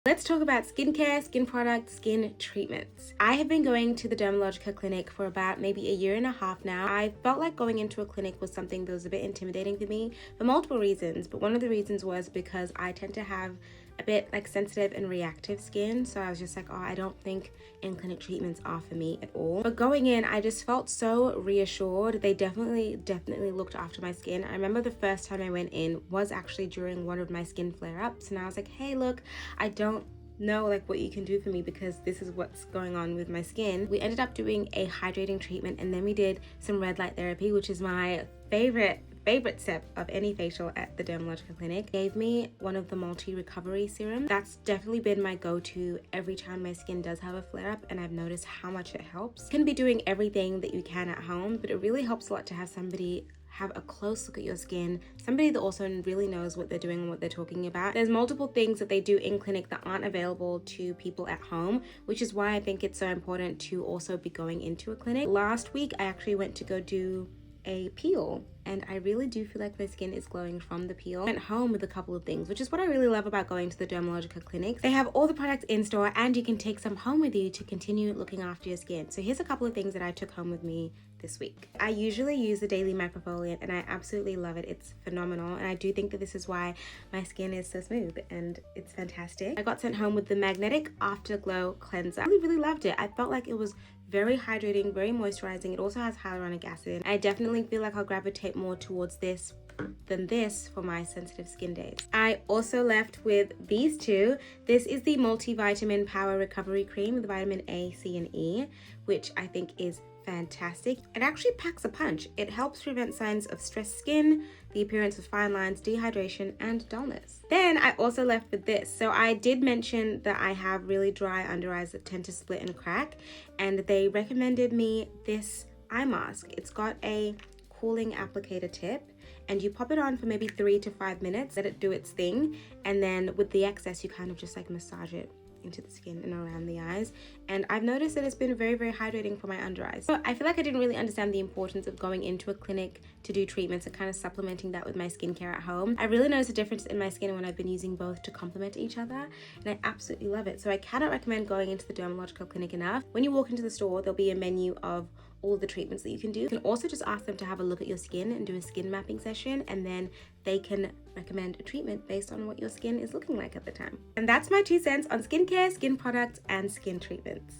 Let's talk about skincare, skin products, skin treatments. I have been going to the Dermalogica clinic for about maybe a year and a half now. I felt like going into a clinic was something that was a bit intimidating for me for multiple reasons, but one of the reasons was because I tend to have a bit like sensitive and reactive skin, so I was just like, oh, I don't think in-clinic treatments are for me at all. But going in, I just felt so reassured. They definitely looked after my skin. I remember the first time I went in was actually during one of my skin flare-ups, and I was like, hey, look, I don't know like what you can do for me because this is what's going on with my skin. We ended up doing a hydrating treatment, and then we did some red light therapy, which is my favorite step of any facial at the Dermalogica clinic. Gave me one of the multi-recovery serums. That's definitely been my go-to every time my skin does have a flare-up, and I've noticed how much it helps. You can be doing everything that you can at home, but it really helps a lot to have somebody have a close look at your skin, somebody that also really knows what they're doing and what they're talking about. There's multiple things that they do in clinic that aren't available to people at home, which is why I think it's so important to also be going into a clinic. Last week, I actually went to go do a peel, and I really do feel like my skin is glowing from the peel. I went home with a couple of things, which is what I really love about going to the Dermalogica clinics. They have all the products in store, and you can take some home with you to continue looking after your skin. So here's a couple of things that I took home with me this week. I usually use the Daily Microfoliant, and I absolutely love it. It's phenomenal, and I do think that this is why my skin is so smooth, and it's fantastic. I got sent home with the Magnetic Afterglow Cleanser. I really loved it. I felt like it was very hydrating, very moisturizing. It also has hyaluronic acid. I definitely feel like I'll gravitate more towards this than this for my sensitive skin days. I also left with these two. This is the Multivitamin Power Recovery Cream with vitamin A, C, and E, which I think is fantastic. It actually packs a punch. It helps prevent signs of stressed skin, the appearance of fine lines, dehydration, and dullness. Then I also left with this. So I did mention that I have really dry under eyes that tend to split and crack, and they recommended me this eye mask. It's got a cooling applicator tip, and you pop it on for maybe 3 to 5 minutes, let it do its thing, and then with the excess you kind of just like massage it into the skin and around the eyes. And I've noticed that it's been very hydrating for my under eyes. So I feel like I didn't really understand the importance of going into a clinic to do treatments and kind of supplementing that with my skincare at home. I really noticed a difference in my skin when I've been using both to complement each other, and I absolutely love it. So I cannot recommend going into the Dermalogica clinic enough. When you walk into the store, there'll be a menu of all the treatments that you can do. You can also just ask them to have a look at your skin and do a skin mapping session, and then they can recommend a treatment based on what your skin is looking like at the time. And that's my 2 cents on skincare, skin products, and skin treatments.